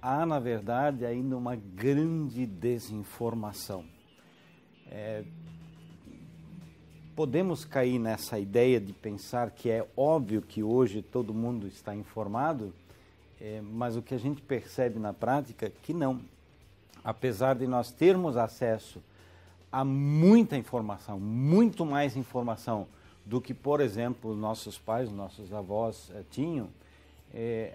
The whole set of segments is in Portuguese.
há, na verdade, ainda uma grande desinformação. Podemos cair nessa ideia de pensar que é óbvio que hoje todo mundo está informado, mas o que a gente percebe na prática é que não. Apesar de nós termos acesso a muita informação, muito mais informação do que, por exemplo, nossos pais, nossos avós tinham,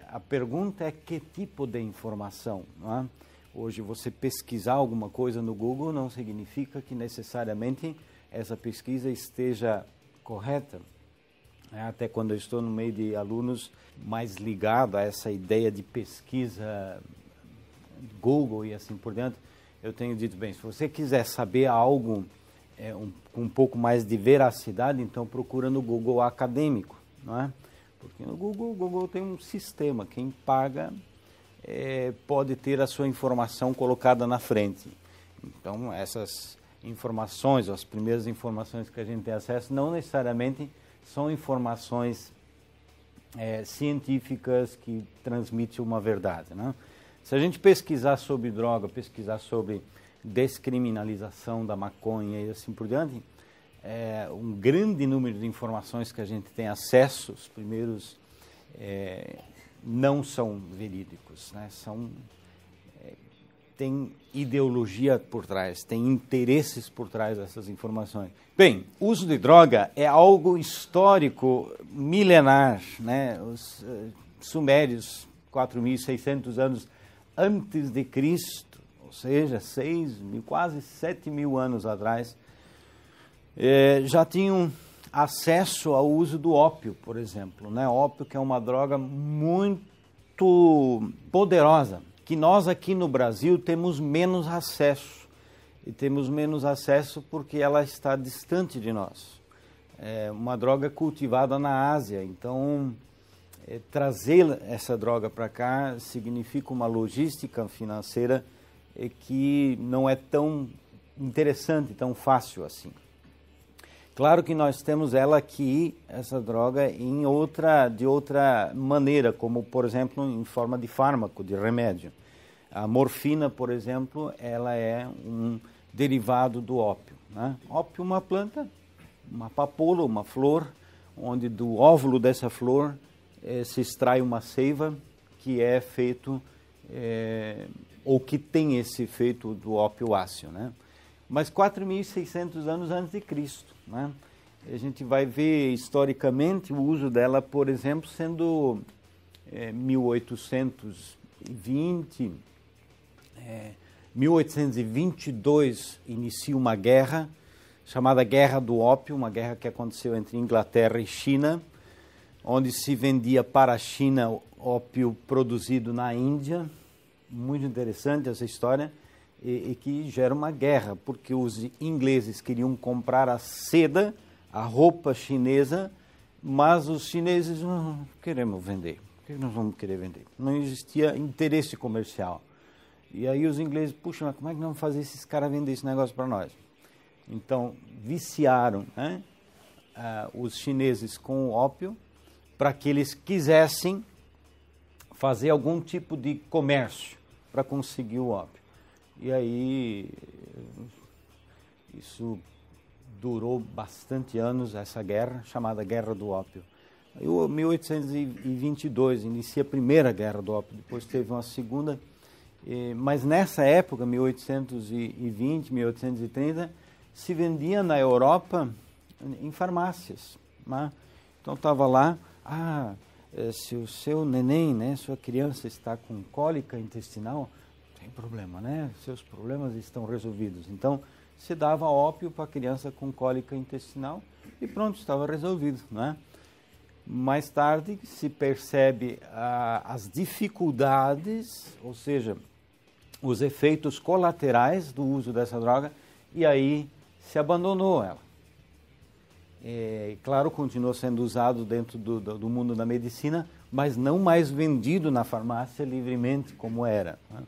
a pergunta é que tipo de informação, não é? Hoje você pesquisar alguma coisa no Google não significa que necessariamente essa pesquisa esteja correta. Até quando eu estou no meio de alunos mais ligados a essa ideia de pesquisa Google e assim por diante, eu tenho dito, bem, se você quiser saber algo com um pouco mais de veracidade, então procura no Google acadêmico, não é? Porque no Google tem um sistema, quem paga pode ter a sua informação colocada na frente. Então, essas informações, as primeiras informações que a gente tem acesso, não necessariamente são informações científicas que transmitem uma verdade, né? Se a gente pesquisar sobre droga, pesquisar sobre descriminalização da maconha e assim por diante, um grande número de informações que a gente tem acesso, os primeiros não são verídicos, né? Tem ideologia por trás, tem interesses por trás dessas informações. Bem, o uso de droga é algo histórico, milenar, né? Os sumérios, 4.600 anos antes de Cristo, ou seja, 6.000, quase 7.000 anos atrás, já tinham acesso ao uso do ópio, por exemplo, né? Ópio, que é uma droga muito poderosa, que nós aqui no Brasil temos menos acesso. E temos menos acesso porque ela está distante de nós. É uma droga cultivada na Ásia, então trazer essa droga para cá significa uma logística financeira que não é tão interessante, tão fácil assim. Claro que nós temos ela aqui, essa droga, de outra maneira, como, por exemplo, em forma de fármaco, de remédio. A morfina, por exemplo, ela é um derivado do ópio, né? Ópio é uma planta, uma papoula, uma flor, onde do óvulo dessa flor se extrai uma seiva que é feito, ou que tem esse efeito do ópio-áceo, né? Mas 4.600 anos antes de Cristo, né? A gente vai ver historicamente o uso dela, por exemplo, sendo 1820, 1822 inicia uma guerra chamada Guerra do Ópio, uma guerra que aconteceu entre Inglaterra e China, onde se vendia para a China ópio produzido na Índia. Muito interessante essa história, e que gera uma guerra, porque os ingleses queriam comprar a seda, a roupa chinesa, mas os chineses não queremos vender. Por que nós vamos querer vender? Não existia interesse comercial. E aí os ingleses, puxa, mas como é que nós vamos fazer esses caras vender esse negócio para nós? Então, viciaram, né, os chineses com o ópio para que eles quisessem fazer algum tipo de comércio para conseguir o ópio. E aí, isso durou bastante anos, essa guerra, chamada Guerra do Ópio. Em 1822 inicia a primeira Guerra do Ópio, depois teve uma segunda, mas nessa época, 1820, 1830, se vendia na Europa em farmácias, né? Então estava lá, se o seu neném, né, sua criança está com cólica intestinal, tem problema, né? Seus problemas estão resolvidos. Então, se dava ópio para a criança com cólica intestinal e pronto, estava resolvido, né? Mais tarde se percebe as dificuldades, ou seja, os efeitos colaterais do uso dessa droga, e aí se abandonou ela. Claro, continuou sendo usado dentro do mundo da medicina, mas não mais vendido na farmácia livremente como era, né?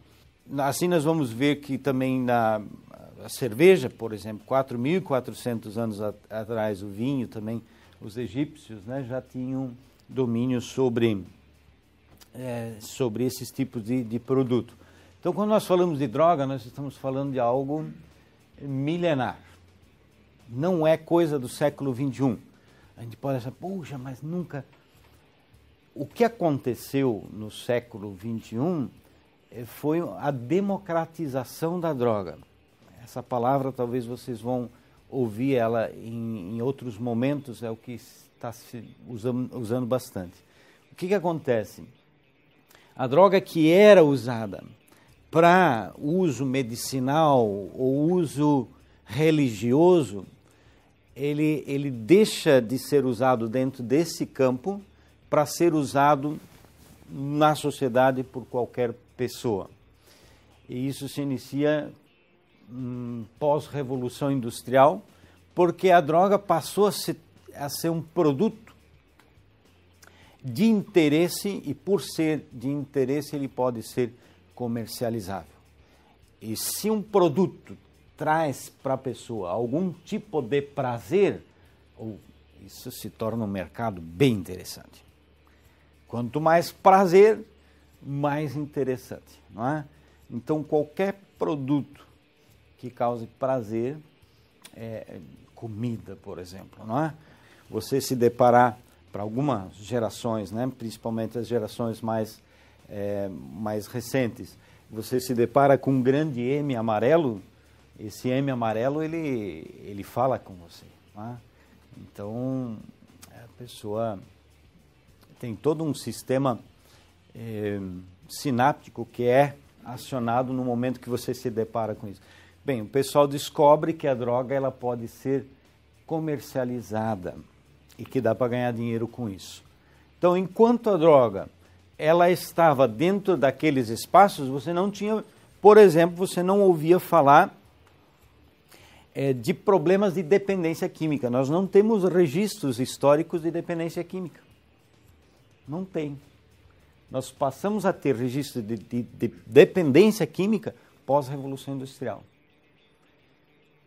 Assim nós vamos ver que também a cerveja, por exemplo, 4.400 anos atrás, o vinho também, os egípcios, né, já tinham domínio sobre sobre esses tipos de produto. Então, quando nós falamos de droga, nós estamos falando de algo milenar. Não é coisa do século XXI. A gente pode achar, puxa, mas nunca... O que aconteceu no século XXI foi a democratização da droga. Essa palavra talvez vocês vão ouvir ela em outros momentos, é o que está se usando bastante. O que acontece? A droga que era usada para uso medicinal ou uso religioso, ele deixa de ser usado dentro desse campo para ser usado na sociedade por qualquer pessoa. E isso se inicia pós-revolução industrial, porque a droga passou a ser um produto de interesse, e por ser de interesse ele pode ser comercializável. E se um produto traz para a pessoa algum tipo de prazer, isso se torna um mercado bem interessante. Quanto mais prazer, mais interessante, não é? Então, qualquer produto que cause prazer, comida, por exemplo, não é? Você se deparar, para algumas gerações, né, principalmente as gerações mais recentes, você se depara com um grande M amarelo, esse M amarelo, ele fala com você, não é? Então, a pessoa tem todo um sistema sináptico que é acionado no momento que você se depara com isso. Bem, o pessoal descobre que a droga ela pode ser comercializada e que dá para ganhar dinheiro com isso. Então, enquanto a droga ela estava dentro daqueles espaços, você não tinha, por exemplo, você não ouvia falar de problemas de dependência química. Nós não temos registros históricos de dependência química. Não tem. Nós passamos a ter registro de dependência química pós-revolução industrial.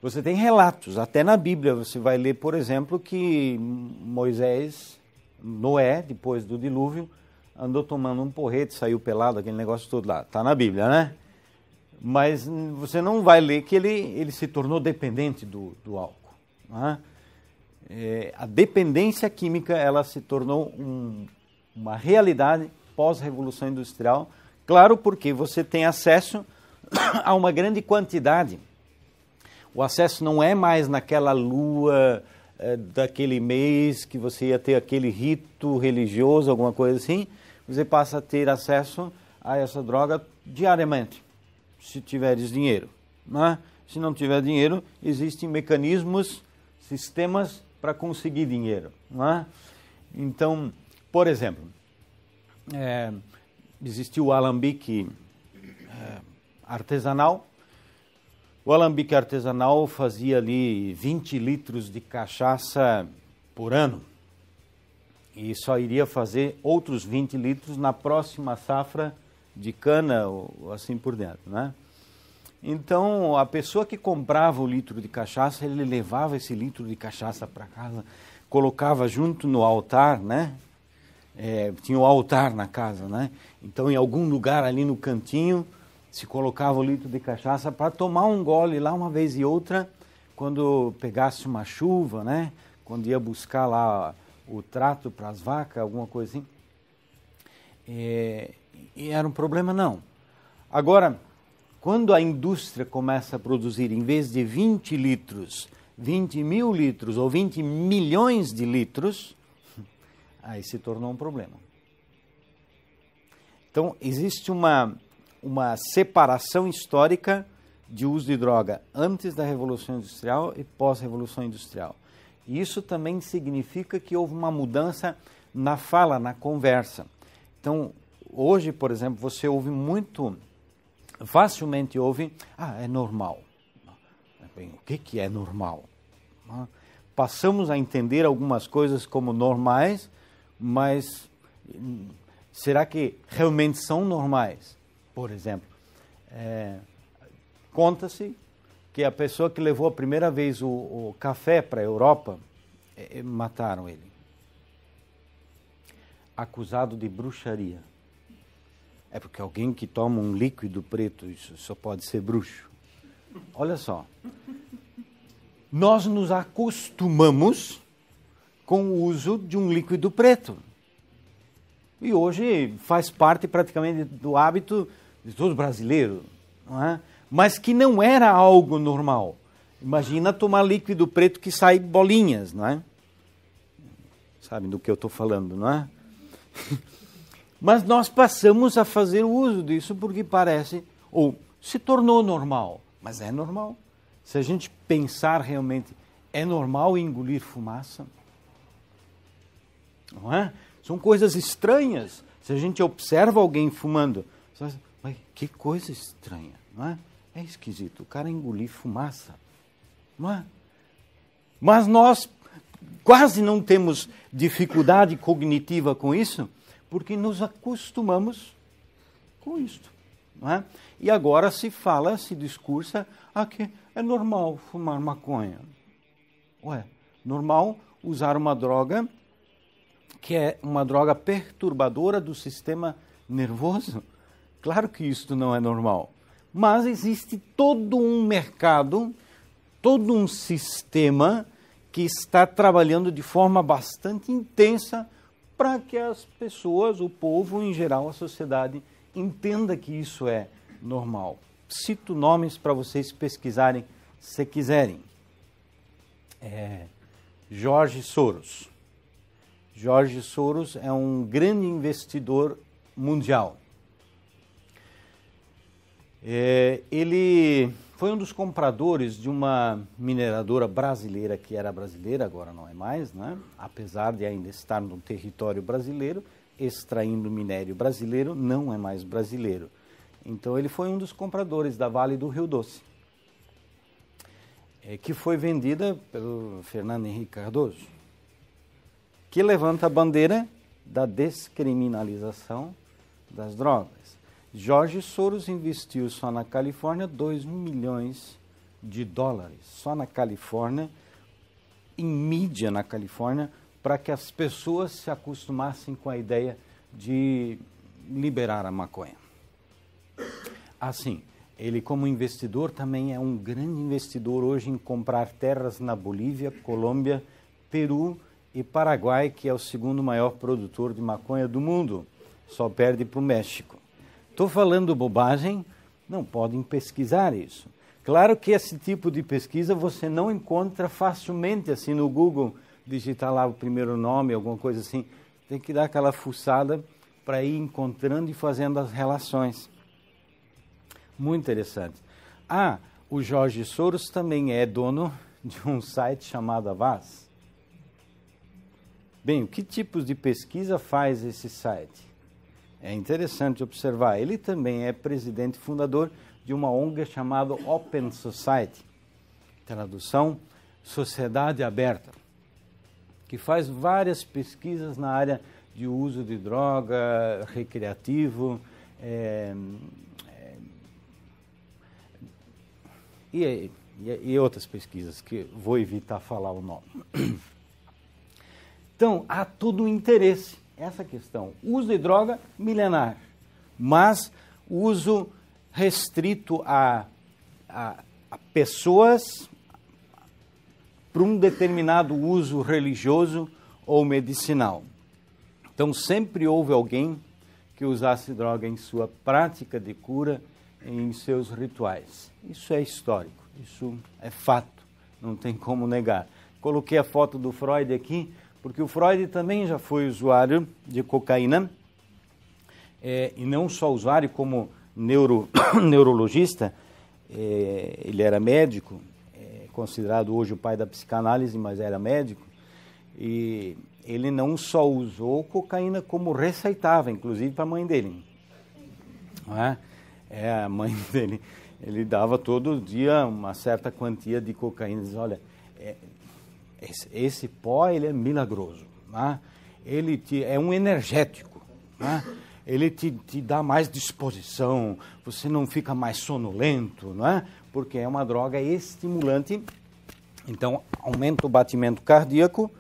Você tem relatos, até na Bíblia você vai ler, por exemplo, que Noé, depois do dilúvio, andou tomando um porrete, saiu pelado, aquele negócio todo lá. Está na Bíblia, né? Mas você não vai ler que ele se tornou dependente do álcool. Né? A dependência química ela se tornou uma realidade pós-revolução industrial, claro, porque você tem acesso a uma grande quantidade. O acesso não é mais naquela lua daquele mês que você ia ter aquele rito religioso, alguma coisa assim. Você passa a ter acesso a essa droga diariamente, se tiveres dinheiro. Né? Se não tiver dinheiro, existem mecanismos, sistemas para conseguir dinheiro. Né? Então, por exemplo, existiu o alambique artesanal. O alambique artesanal fazia ali 20 litros de cachaça por ano. E só iria fazer outros 20 litros na próxima safra de cana, ou assim por dentro, né? Então, a pessoa que comprava o litro de cachaça, ele levava esse litro de cachaça para casa, colocava junto no altar, né? Tinha o altar na casa, né? Então, em algum lugar ali no cantinho, se colocava o litro de cachaça para tomar um gole lá uma vez e outra, quando pegasse uma chuva, né? Quando ia buscar lá o trato para as vacas, alguma coisa assim. E era um problema, não. Agora, quando a indústria começa a produzir, em vez de 20 litros, 20 mil litros ou 20 milhões de litros, aí se tornou um problema. Então, existe uma separação histórica de uso de droga antes da Revolução Industrial e pós-Revolução Industrial. E isso também significa que houve uma mudança na fala, na conversa. Então, hoje, por exemplo, você ouve facilmente ouve, é normal. Bem, o que é normal? Passamos a entender algumas coisas como normais, mas será que realmente são normais? Por exemplo, conta-se que a pessoa que levou a primeira vez o café para a Europa, mataram ele. Acusado de bruxaria. É porque alguém que toma um líquido preto, isso só pode ser bruxo. Olha só. Nós nos acostumamos com o uso de um líquido preto. E hoje faz parte praticamente do hábito de todo brasileiro, não é? Mas que não era algo normal. Imagina tomar líquido preto que sai bolinhas, não é? Sabem do que eu estou falando, não é? Mas nós passamos a fazer uso disso porque parece, ou se tornou normal, mas é normal. Se a gente pensar realmente, é normal engolir fumaça? Não é? São coisas estranhas. Se a gente observa alguém fumando, você vai dizer, mas que coisa estranha, não é? É esquisito, o cara engolir fumaça, não é? Mas nós quase não temos dificuldade cognitiva com isso, porque nos acostumamos com isto, não é? E agora se fala, se discursa, que é normal fumar maconha. Ué, normal usar uma droga que é uma droga perturbadora do sistema nervoso? Claro que isto não é normal. Mas existe todo um mercado, todo um sistema que está trabalhando de forma bastante intensa para que as pessoas, o povo em geral, a sociedade, entenda que isso é normal. Cito nomes para vocês pesquisarem se quiserem. George Soros. George Soros é um grande investidor mundial. Ele foi um dos compradores de uma mineradora brasileira, que era brasileira, agora não é mais, né? Apesar de ainda estar no território brasileiro, extraindo minério brasileiro, não é mais brasileiro. Então ele foi um dos compradores da Vale do Rio Doce, que foi vendida pelo Fernando Henrique Cardoso, que levanta a bandeira da descriminalização das drogas. George Soros investiu só na Califórnia 2 milhões de dólares, só na Califórnia, em mídia na Califórnia, para que as pessoas se acostumassem com a ideia de liberar a maconha. Assim, ele como investidor também é um grande investidor hoje em comprar terras na Bolívia, Colômbia, Peru e Paraguai, que é o segundo maior produtor de maconha do mundo, só perde para o México. Estou falando bobagem? Não, podem pesquisar isso. Claro que esse tipo de pesquisa você não encontra facilmente assim no Google, digitar lá o primeiro nome, alguma coisa assim. Tem que dar aquela fuçada para ir encontrando e fazendo as relações. Muito interessante. O George Soros também é dono de um site chamado Avaz. Bem, que tipos de pesquisa faz esse site? É interessante observar. Ele também é presidente e fundador de uma ONG chamada Open Society, tradução, Sociedade Aberta, que faz várias pesquisas na área de uso de droga, recreativo, e outras pesquisas, que vou evitar falar o nome. Então, há todo um interesse, essa questão. Uso de droga milenar, mas uso restrito a pessoas para um determinado uso religioso ou medicinal. Então, sempre houve alguém que usasse droga em sua prática de cura, em seus rituais. Isso é histórico, isso é fato, não tem como negar. Coloquei a foto do Freud aqui, porque o Freud também já foi usuário de cocaína, e não só usuário, como neurologista, ele era médico, considerado hoje o pai da psicanálise, mas era médico, e ele não só usou cocaína, como receitava, inclusive para a mãe dele. Não é? A mãe dele, ele dava todo dia uma certa quantia de cocaína, diz, olha, esse pó ele é milagroso, né? Ele é um energético, né? Ele te dá mais disposição, você não fica mais sonolento, não é? Porque é uma droga estimulante, então aumenta o batimento cardíaco,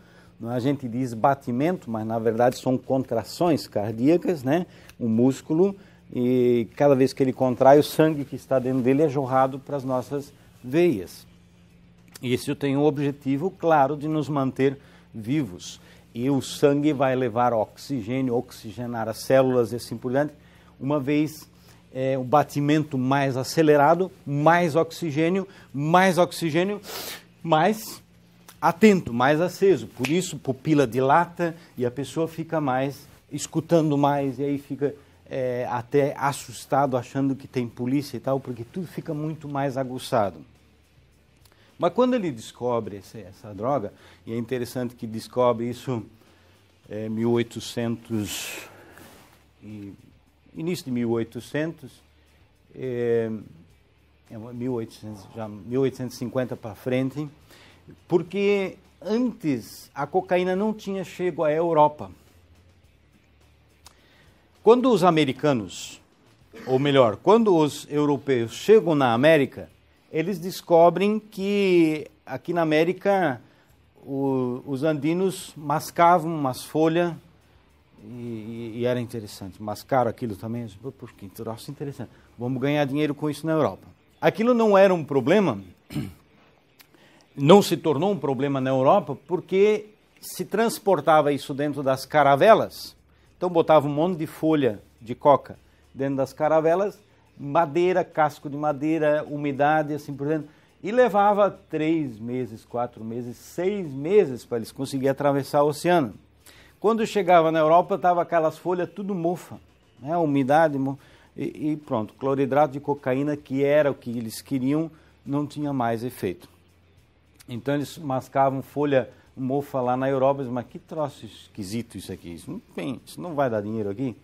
a gente diz batimento, mas na verdade são contrações cardíacas, né? O músculo e cada vez que ele contrai, o sangue que está dentro dele é jorrado para as nossas veias. E isso tem o objetivo, claro, de nos manter vivos. E o sangue vai levar oxigênio, oxigenar as células e assim por diante. Uma vez o batimento mais acelerado, mais oxigênio, mais atento, mais aceso. Por isso, pupila dilata e a pessoa fica mais, escutando mais, e aí fica até assustado, achando que tem polícia e tal, porque tudo fica muito mais aguçado. Mas quando ele descobre essa droga, e é interessante que descobre isso início de 1800, 1850 para frente, porque antes a cocaína não tinha chego à Europa. Quando os americanos, ou melhor, quando os europeus chegam na América, eles descobrem que aqui na América os andinos mascavam umas folhas e era interessante. Mascaram aquilo também, porque troço interessante. Vamos ganhar dinheiro com isso na Europa. Aquilo não era um problema, não se tornou um problema na Europa, porque se transportava isso dentro das caravelas. Então botava um monte de folha de coca dentro das caravelas, madeira, casco de madeira, umidade, assim por dentro, e levava 3 meses, 4 meses, 6 meses para eles conseguirem atravessar o oceano. Quando chegava na Europa, estava aquelas folhas tudo mofa, né? Umidade, e pronto, cloridrato de cocaína, que era o que eles queriam, não tinha mais efeito. Então eles mascavam folha mofa lá na Europa, mas que troço esquisito isso aqui, isso não vai dar dinheiro aqui.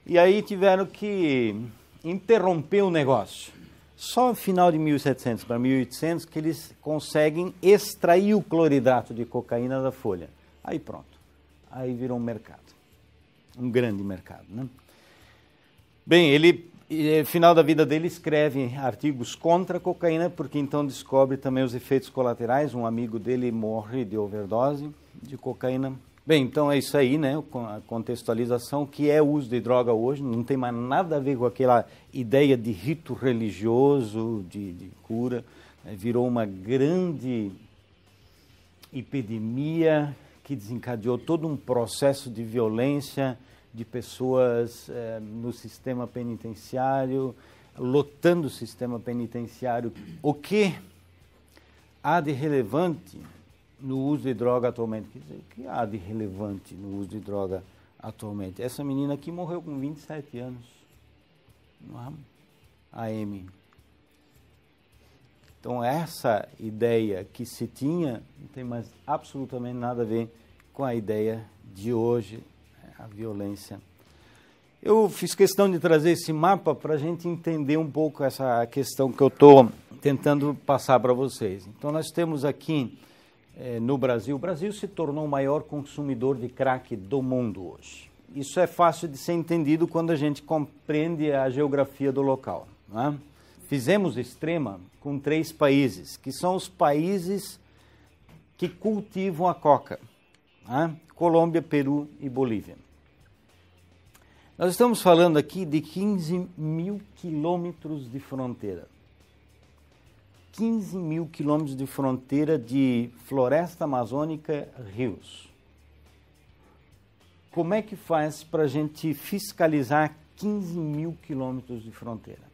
E aí tiveram que interromper o negócio. Só no final de 1700 para 1800 que eles conseguem extrair o cloridrato de cocaína da folha. Aí pronto, aí virou um mercado, um grande mercado, né? Bem, ele, no final da vida dele, escreve artigos contra a cocaína, porque então descobre também os efeitos colaterais. Um amigo dele morre de overdose de cocaína. Bem, então é isso aí, né? A contextualização, que é o uso de droga hoje, não tem mais nada a ver com aquela ideia de rito religioso, de cura. Virou uma grande epidemia que desencadeou todo um processo de violência, de pessoas no sistema penitenciário, lotando o sistema penitenciário. O que há de relevante no uso de droga atualmente? Quer dizer, o que há de relevante no uso de droga atualmente? Essa menina aqui morreu com 27 anos, a Amy. Então essa ideia que se tinha não tem mais absolutamente nada a ver com a ideia de hoje, a violência. Eu fiz questão de trazer esse mapa para a gente entender um pouco essa questão que eu estou tentando passar para vocês. Então nós temos aqui no Brasil, o Brasil se tornou o maior consumidor de crack do mundo hoje. Isso é fácil de ser entendido quando a gente compreende a geografia do local, né? Fizemos extrema com 3 países, que são os países que cultivam a coca, né? Colômbia, Peru e Bolívia. Nós estamos falando aqui de 15 mil quilômetros de fronteira. 15 mil quilômetros de fronteira de floresta amazônica, rios. Como é que faz para a gente fiscalizar 15 mil quilômetros de fronteira?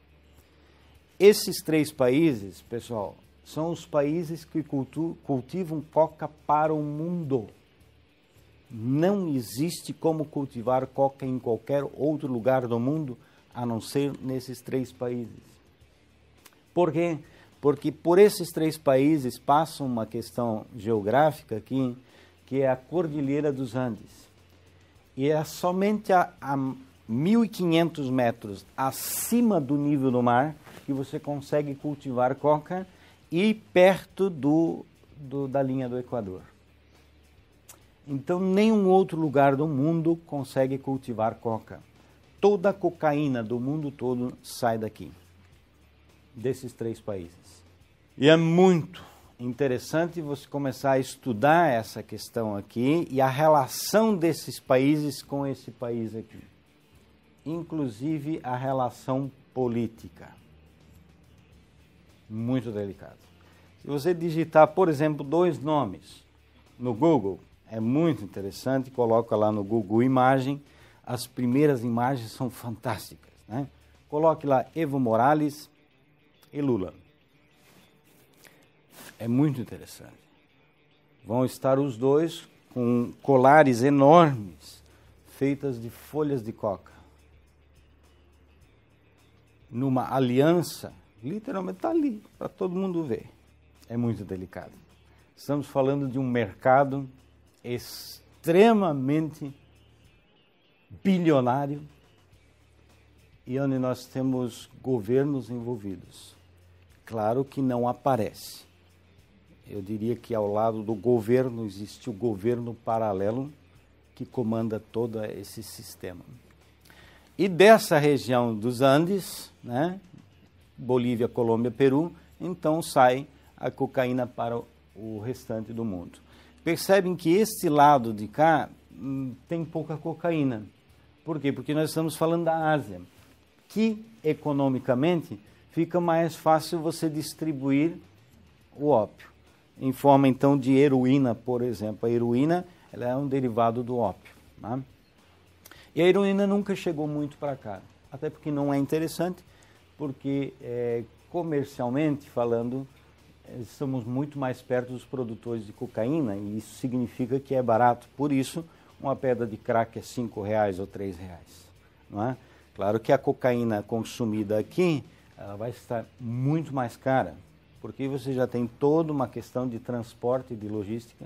Esses 3 países, pessoal, são os países que cultivam coca para o mundo. Não existe como cultivar coca em qualquer outro lugar do mundo, a não ser nesses 3 países. Por quê? Porque por esses 3 países passa uma questão geográfica aqui, que é a Cordilheira dos Andes. E é somente a 1.500 metros acima do nível do mar que você consegue cultivar coca e perto da linha do Equador. Então, nenhum outro lugar do mundo consegue cultivar coca. Toda a cocaína do mundo todo sai daqui, desses 3 países. E é muito interessante você começar a estudar essa questão aqui e a relação desses países com esse país aqui. inclusive a relação política. Muito delicado. Se você digitar, por exemplo, 2 nomes no Google, é muito interessante, coloca lá no Google Imagem, as primeiras imagens são fantásticas, né? Coloque lá Evo Morales e Lula. É muito interessante. Vão estar os dois com colares enormes, feitas de folhas de coca. Numa aliança, literalmente está ali, para todo mundo ver. É muito delicado. Estamos falando de um mercado extremamente bilionário e onde nós temos governos envolvidos. Claro que não aparece. Eu diria que ao lado do governo existe o governo paralelo que comanda todo esse sistema. E dessa região dos Andes, né, Bolívia, Colômbia, Peru, então sai a cocaína para o restante do mundo. Percebem que este lado de cá tem pouca cocaína. Por quê? Porque nós estamos falando da Ásia, que economicamente fica mais fácil você distribuir o ópio, em forma então de heroína, por exemplo. A heroína ela é um derivado do ópio, né? E a heroína nunca chegou muito para cá, até porque não é interessante, porque comercialmente falando, estamos muito mais perto dos produtores de cocaína e isso significa que é barato. Por isso, uma pedra de crack é R$5 ou R$3, não é? Claro que a cocaína consumida aqui, ela vai estar muito mais cara, porque você já tem toda uma questão de transporte e de logística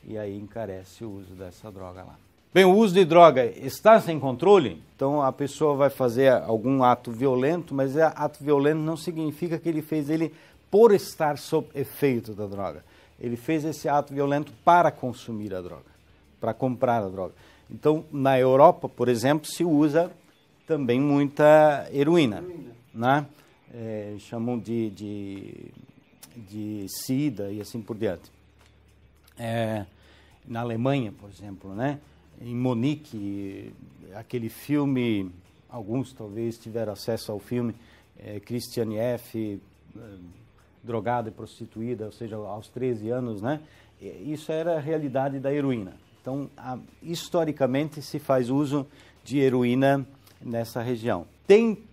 e aí encarece o uso dessa droga lá. Bem, o uso de droga está sem controle, então a pessoa vai fazer algum ato violento, mas ato violento não significa que ele fez ele por estar sob efeito da droga. Ele fez esse ato violento para consumir a droga, para comprar a droga. Então, na Europa, por exemplo, se usa também muita heroína, né? Chamam de sida e assim por diante. Na Alemanha, por exemplo, né? Em Munique, aquele filme, alguns talvez tiveram acesso ao filme, Christiane F., drogada e prostituída, ou seja, aos 13 anos, né? Isso era a realidade da heroína. Então, historicamente, se faz uso de heroína nessa região. Tem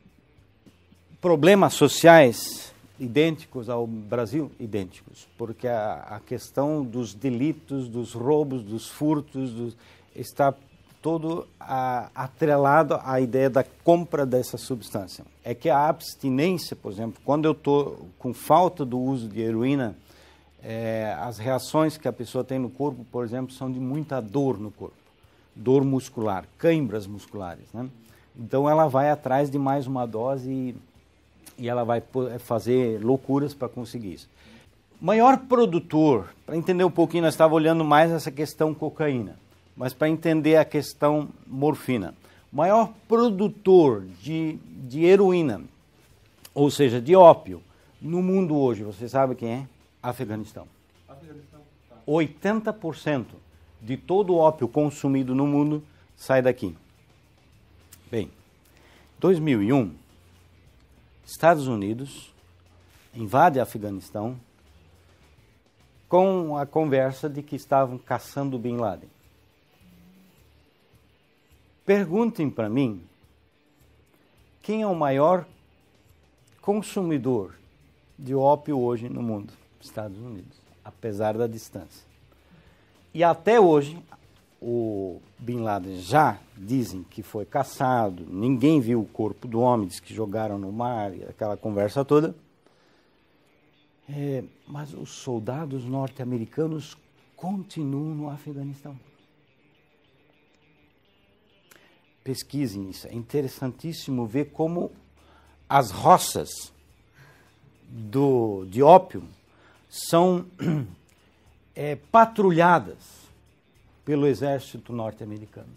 problemas sociais idênticos ao Brasil? Idênticos, porque a questão dos delitos, dos roubos, dos furtos, está todo atrelado à ideia da compra dessa substância. É que a abstinência, por exemplo, quando eu estou com falta do uso de heroína, as reações que a pessoa tem no corpo, por exemplo, são de muita dor no corpo, dor muscular, câimbras musculares, né? Então ela vai atrás de mais uma dose e ela vai fazer loucuras para conseguir isso. Maior produtor, para entender um pouquinho, nós estávamos olhando mais essa questão cocaína, mas para entender a questão morfina. O maior produtor de heroína, ou seja, de ópio, no mundo hoje, você sabe quem é? Afeganistão. 80% de todo o ópio consumido no mundo sai daqui. Bem, 2001, Estados Unidos invade Afeganistão com a conversa de que estavam caçando Bin Laden. Perguntem para mim quem é o maior consumidor de ópio hoje no mundo? Estados Unidos, apesar da distância. E até hoje, o Bin Laden já dizem que foi caçado, ninguém viu o corpo do homem, diz que jogaram no mar, aquela conversa toda. Mas os soldados norte-americanos continuam no Afeganistão. Pesquisem isso, é interessantíssimo ver como as roças de ópio são patrulhadas pelo exército norte-americano.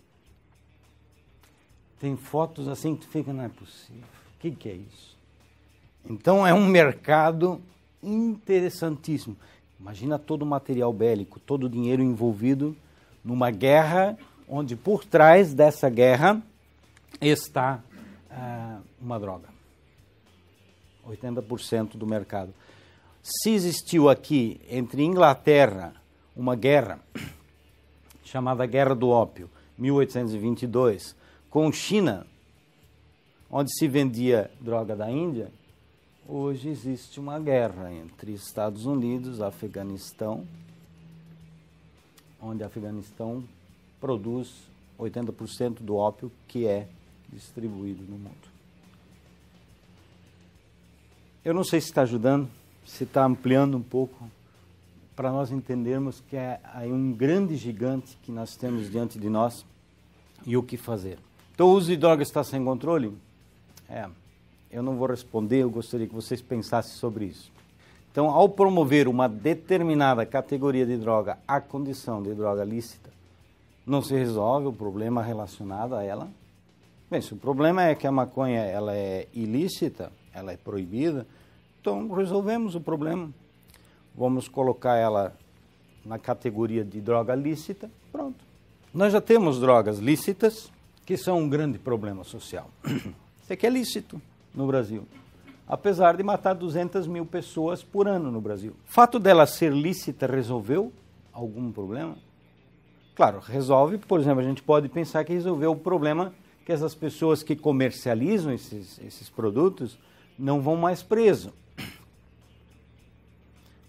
Tem fotos assim que tu fica, não é possível, o que é isso? Então é um mercado interessantíssimo. Imagina todo o material bélico, todo o dinheiro envolvido numa guerra onde por trás dessa guerra está uma droga. 80% do mercado. Se existiu aqui, entre Inglaterra, uma guerra, chamada Guerra do Ópio, 1822, com China, onde se vendia droga da Índia, hoje existe uma guerra entre Estados Unidos e Afeganistão, onde Afeganistão produz 80% do ópio que é distribuído no mundo. Eu não sei se está ajudando, se está ampliando um pouco, para nós entendermos que é aí um grande gigante que nós temos diante de nós e o que fazer. Então, o uso de drogas está sem controle? Eu não vou responder, eu gostaria que vocês pensassem sobre isso. Então, ao promover uma determinada categoria de droga à condição de droga lícita, não se resolve o problema relacionado a ela? Bem, se o problema é que a maconha ela é ilícita, ela é proibida, então resolvemos o problema. Vamos colocar ela na categoria de droga lícita, pronto. Nós já temos drogas lícitas, que são um grande problema social. Isso aqui é lícito no Brasil, apesar de matar 200 mil pessoas por ano no Brasil. O fato dela ser lícita resolveu algum problema? Claro, resolve, por exemplo, a gente pode pensar que resolveu o problema que essas pessoas que comercializam esses produtos não vão mais presos.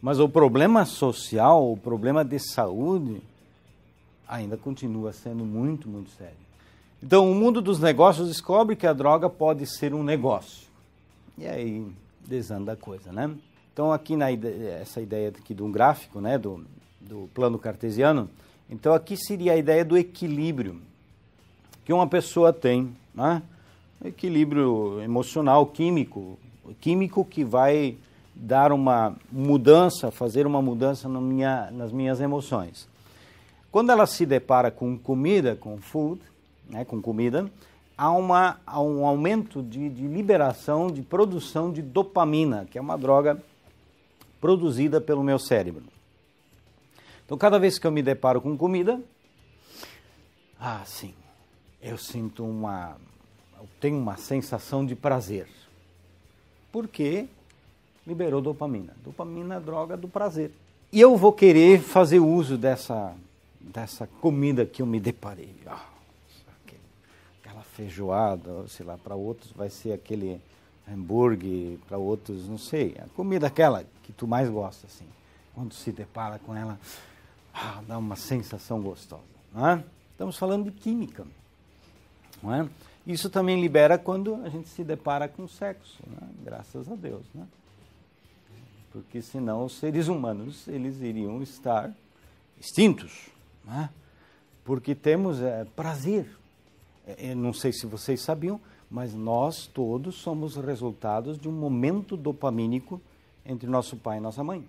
Mas o problema social, o problema de saúde, ainda continua sendo muito, muito sério. Então, o mundo dos negócios descobre que a droga pode ser um negócio. E aí desanda a coisa, né? Então, aqui essa ideia aqui de um gráfico, né, do plano cartesiano, então aqui seria a ideia do equilíbrio que uma pessoa tem, né? Equilíbrio emocional, químico que vai dar uma mudança, fazer uma mudança nas minhas emoções. Quando ela se depara com comida, com food, né, com comida, há um aumento de liberação, de produção de dopamina, que é uma droga produzida pelo meu cérebro. Então, cada vez que eu me deparo com comida, sim, eu tenho uma sensação de prazer. Porque liberou dopamina. Dopamina é a droga do prazer. E eu vou querer fazer uso dessa comida que eu me deparei. Aquela feijoada, sei lá, para outros vai ser aquele hambúrguer, para outros, não sei. A comida aquela que tu mais gosta, assim. Quando se depara com ela, dá uma sensação gostosa. Não é? Estamos falando de química. Não é? Isso também libera quando a gente se depara com sexo, né? Graças a Deus, né? Porque senão os seres humanos eles iriam estar extintos, né? Porque temos prazer. Eu não sei se vocês sabiam, mas nós todos somos resultados de um momento dopamínico entre nosso pai e nossa mãe.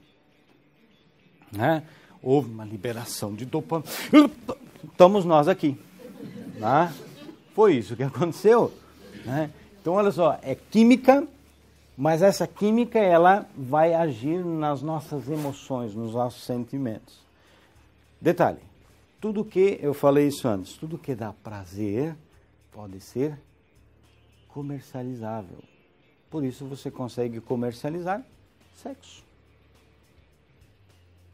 Né? Houve uma liberação de dopamina. Estamos nós aqui. Né? Foi isso que aconteceu. Né? Então, olha só, é química, mas essa química ela vai agir nas nossas emoções, nos nossos sentimentos. Detalhe, tudo que, eu falei isso antes, tudo que dá prazer pode ser comercializável. Por isso você consegue comercializar sexo.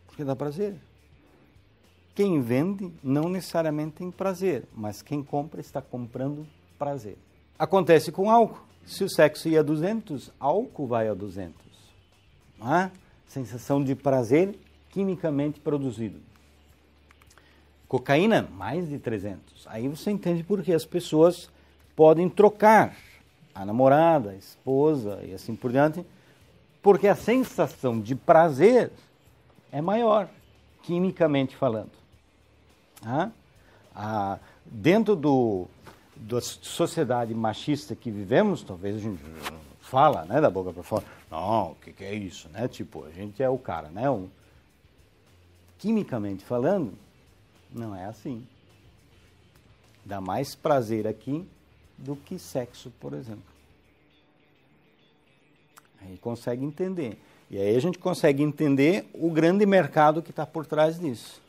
Porque dá prazer. Quem vende não necessariamente tem prazer, mas quem compra está comprando prazer. Acontece com álcool. Se o sexo ia a 200, álcool vai a 200. Não é? Sensação de prazer quimicamente produzido. Cocaína, mais de 300. Aí você entende por que as pessoas podem trocar a namorada, a esposa e assim por diante, porque a sensação de prazer é maior, quimicamente falando. Dentro da sociedade machista que vivemos, talvez a gente fala, né, da boca para fora, não, o que é isso, né? Tipo, a gente é o cara, né? Quimicamente falando, não é assim. Dá mais prazer aqui do que sexo, por exemplo. Aí consegue entender. E aí a gente consegue entender o grande mercado que está por trás disso.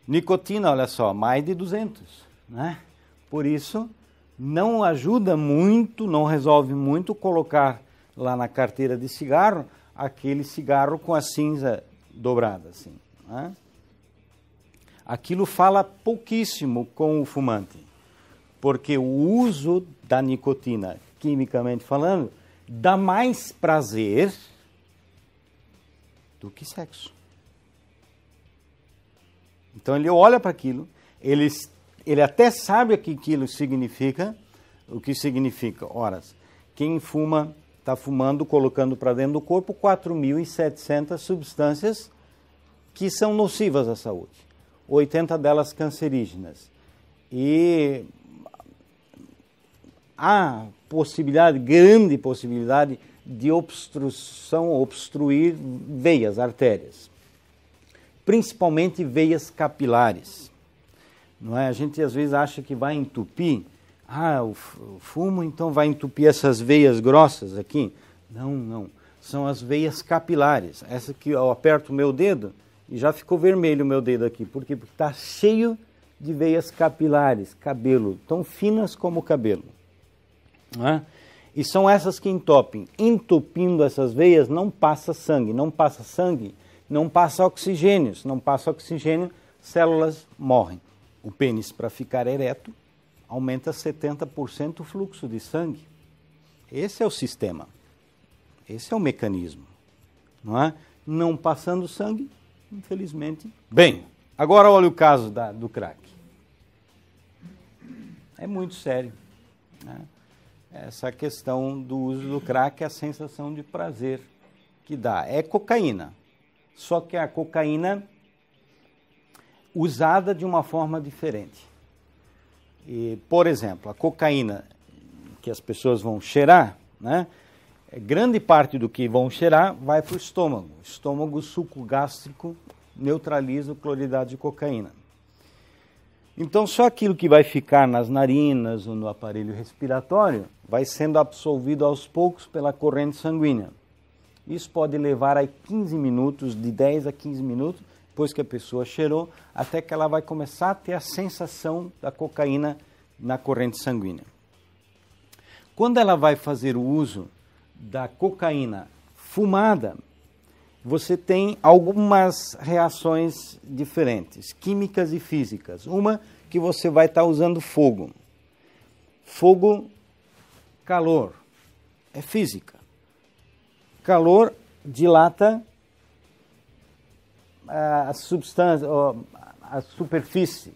Nicotina, olha só, mais de 200, né? Por isso, Não ajuda muito, não resolve muito colocar lá na carteira de cigarro aquele cigarro com a cinza dobrada, assim, né? Aquilo fala pouquíssimo com o fumante, porque o uso da nicotina, quimicamente falando, dá mais prazer do que sexo. Então ele olha para aquilo, ele até sabe o que aquilo significa, Ora, quem fuma está fumando, colocando para dentro do corpo 4.700 substâncias que são nocivas à saúde, 80 delas cancerígenas. E há grande possibilidade de obstruir veias, artérias, principalmente veias capilares. Não é? A gente às vezes acha que vai entupir, o fumo então vai entupir essas veias grossas aqui. Não, são as veias capilares. Essa que eu aperto o meu dedo e já ficou vermelho o meu dedo aqui. Por quê? Porque está cheio de veias capilares, cabelo, tão finas como o cabelo. Não é? E são essas que entopem. Entupindo essas veias não passa sangue, não passa oxigênio. Se não passa oxigênio, células morrem. O pênis, para ficar ereto, aumenta 70% o fluxo de sangue. Esse é o sistema. Esse é o mecanismo. Não é? Não passando sangue, infelizmente. Bem, agora olha o caso do crack. É muito sério, né? Essa questão do uso do crack, a sensação de prazer que dá. É cocaína. Só que a cocaína usada de uma forma diferente. E, por exemplo, a cocaína que as pessoas vão cheirar, né? Grande parte do que vão cheirar vai para o estômago. O estômago, o suco gástrico, neutraliza a cloridade de cocaína. Então, só aquilo que vai ficar nas narinas ou no aparelho respiratório vai sendo absorvido aos poucos pela corrente sanguínea. Isso pode levar a 15 minutos, de 10 a 15 minutos, depois que a pessoa cheirou, até que ela vai começar a ter a sensação da cocaína na corrente sanguínea. Quando ela vai fazer o uso da cocaína fumada, você tem algumas reações diferentes, químicas e físicas. Uma que você vai estar usando fogo. Fogo, calor, é física. Calor dilata as substâncias, as superfícies,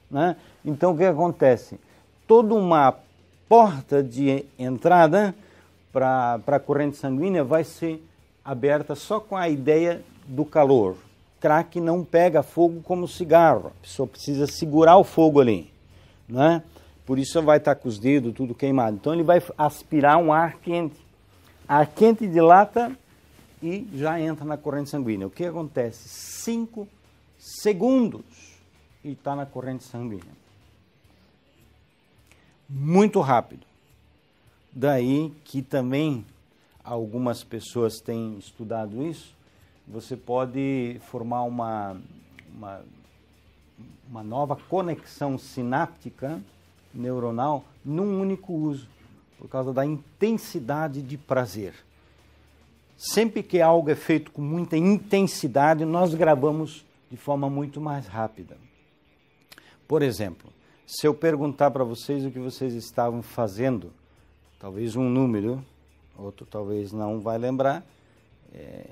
né? Então o que acontece? Toda uma porta de entrada para a corrente sanguínea vai ser aberta só com a ideia do calor. Crack não pega fogo como cigarro, a pessoa precisa segurar o fogo ali, né? Por isso vai estar com os dedos tudo queimado. Então ele vai aspirar um ar quente. Ar quente dilata e já entra na corrente sanguínea. O que acontece? 5 segundos e está na corrente sanguínea. Muito rápido. Daí que também algumas pessoas têm estudado isso. Você pode formar uma nova conexão sináptica neuronal num único uso, por causa da intensidade de prazer. Sempre que algo é feito com muita intensidade, nós gravamos de forma muito mais rápida. Por exemplo, se eu perguntar para vocês o que vocês estavam fazendo, talvez um número, outro talvez não vai lembrar,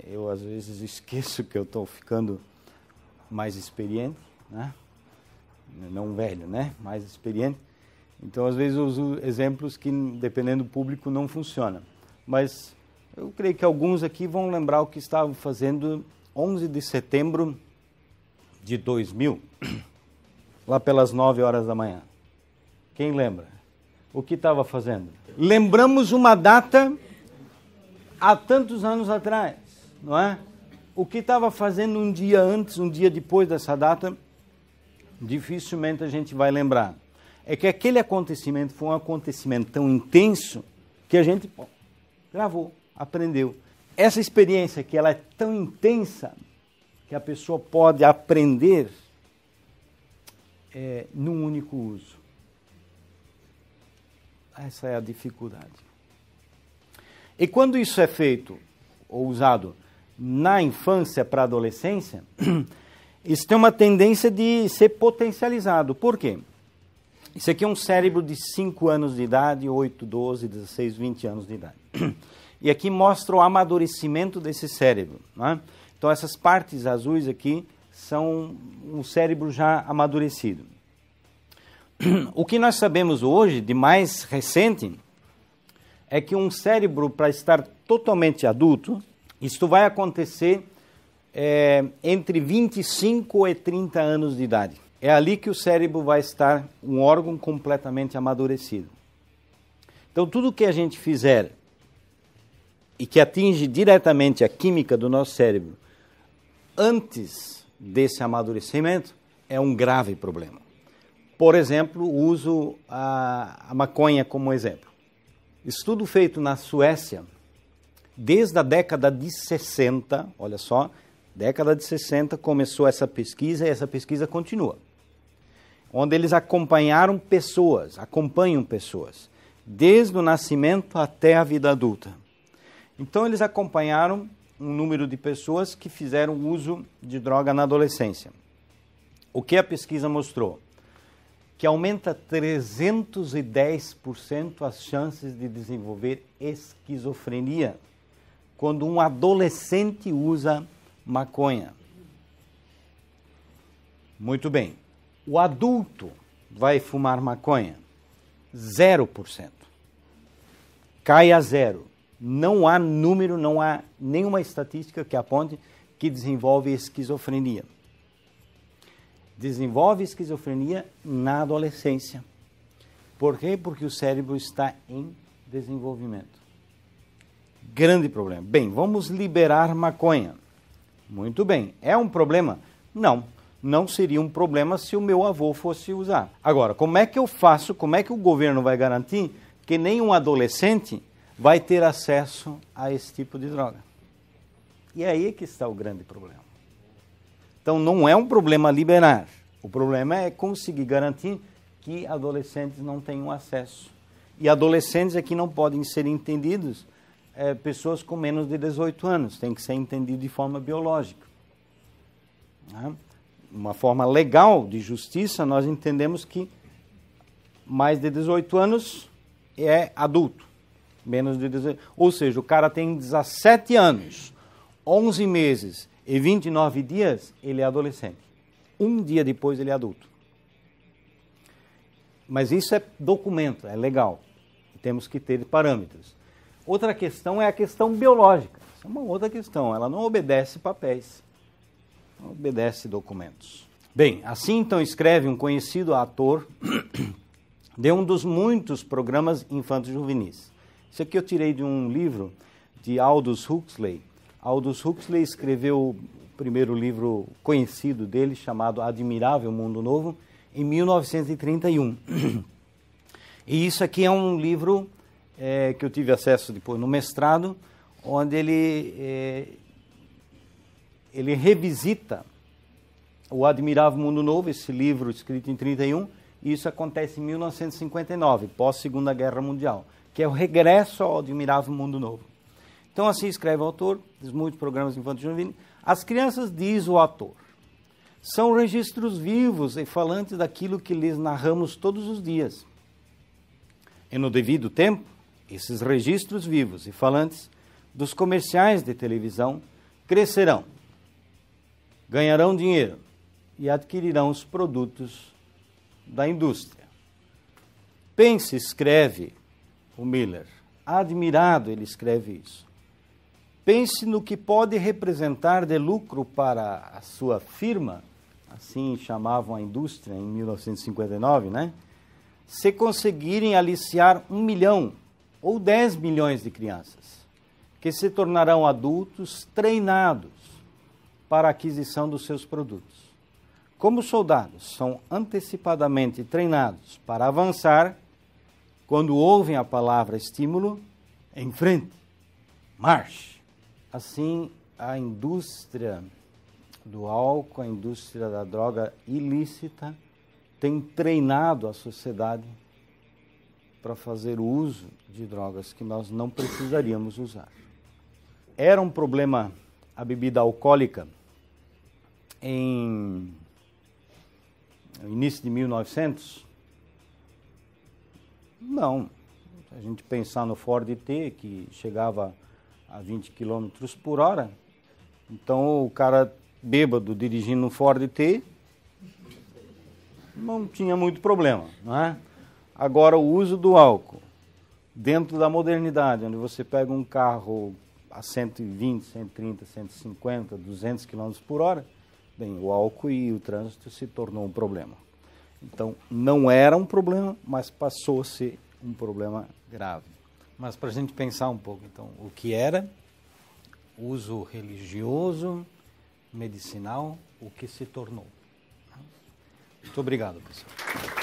eu às vezes esqueço que eu estou ficando mais experiente, né? Não velho, né? Mais experiente. Então, às vezes, eu uso exemplos que, dependendo do público, não funcionam. Mas eu creio que alguns aqui vão lembrar o que estavam fazendo 11 de setembro de 2000, lá pelas 9 horas da manhã. Quem lembra? O que estava fazendo? Lembramos uma data há tantos anos atrás, não é? O que estava fazendo um dia antes, um dia depois dessa data, dificilmente a gente vai lembrar. É que aquele acontecimento foi um acontecimento tão intenso que a gente gravou, aprendeu. Essa experiência que ela é tão intensa que a pessoa pode aprender num único uso. Essa é a dificuldade. E quando isso é feito ou usado na infância para a adolescência, isso tem uma tendência de ser potencializado. Por quê? Isso aqui é um cérebro de 5 anos de idade, 8, 12, 16, 20 anos de idade. E aqui mostra o amadurecimento desse cérebro, né? Então essas partes azuis aqui são um cérebro já amadurecido. O que nós sabemos hoje, de mais recente, é que um cérebro, para estar totalmente adulto, isto vai acontecer entre 25 e 30 anos de idade. É ali que o cérebro vai estar um órgão completamente amadurecido. Então, tudo que a gente fizer e que atinge diretamente a química do nosso cérebro antes desse amadurecimento é um grave problema. Por exemplo, uso a maconha como exemplo. Estudo feito na Suécia, desde a década de 60, olha só, década de 60 começou essa pesquisa e essa pesquisa continua. Onde eles acompanham pessoas, desde o nascimento até a vida adulta. Então eles acompanharam um número de pessoas que fizeram uso de droga na adolescência. O que a pesquisa mostrou? Que aumenta 310% as chances de desenvolver esquizofrenia quando um adolescente usa maconha. Muito bem. O adulto vai fumar maconha? 0%. Cai a zero. Não há número, não há nenhuma estatística que aponte que desenvolve esquizofrenia. Desenvolve esquizofrenia na adolescência. Por quê? Porque o cérebro está em desenvolvimento. Grande problema. Bem, vamos liberar maconha. Muito bem. É um problema? Não. Não seria um problema se o meu avô fosse usar. Agora, como é que eu faço, como é que o governo vai garantir que nenhum adolescente vai ter acesso a esse tipo de droga? E aí é que está o grande problema. Então, não é um problema liberar. O problema é conseguir garantir que adolescentes não tenham acesso. E adolescentes aqui não podem ser entendidos pessoas com menos de 18 anos. Tem que ser entendido de forma biológica. Né? Uma forma legal de justiça, nós entendemos que mais de 18 anos é adulto. Menos de 18. Ou seja, o cara tem 17 anos, 11 meses e 29 dias, ele é adolescente. Um dia depois ele é adulto. Mas isso é documento, é legal. Temos que ter parâmetros. Outra questão é a questão biológica. Essa é uma outra questão. Ela não obedece papéis. Não obedece documentos. Bem, assim então escreve um conhecido ator de um dos muitos programas infanto-juvenis. Isso aqui eu tirei de um livro de Aldous Huxley. Aldous Huxley escreveu o primeiro livro conhecido dele, chamado Admirável Mundo Novo, em 1931. E isso aqui é um livro que eu tive acesso depois no mestrado, onde ele revisita o Admirável Mundo Novo, esse livro escrito em 31, e isso acontece em 1959, pós-Segunda Guerra Mundial, que é o regresso ao Admirável Mundo Novo. Então, assim escreve o autor, dos muitos programas infantis juvenis. As crianças, diz o autor, são registros vivos e falantes daquilo que lhes narramos todos os dias. E no devido tempo, esses registros vivos e falantes dos comerciais de televisão crescerão, ganharão dinheiro e adquirirão os produtos da indústria. Pense, escreve o Miller, admirado ele escreve isso. Pense no que pode representar de lucro para a sua firma, assim chamavam a indústria em 1959, né? Se conseguirem aliciar 1 milhão ou 10 milhões de crianças, que se tornarão adultos treinados para a aquisição dos seus produtos. Como soldados são antecipadamente treinados para avançar, quando ouvem a palavra estímulo, em frente, marche. Assim, a indústria do álcool, a indústria da droga ilícita, tem treinado a sociedade para fazer uso de drogas que nós não precisaríamos usar. Era um problema a bebida alcoólica no início de 1900? Não. Se a gente pensar no Ford T, que chegava a 20 km por hora, então o cara bêbado dirigindo um Ford T não tinha muito problema, não é? Agora, o uso do álcool dentro da modernidade, onde você pega um carro a 120, 130, 150, 200 km por hora, bem, o álcool e o trânsito se tornou um problema. Então, não era um problema, mas passou a ser um problema grave. Mas para a gente pensar um pouco, então, o que era uso religioso, medicinal, o que se tornou. Muito obrigado, pessoal.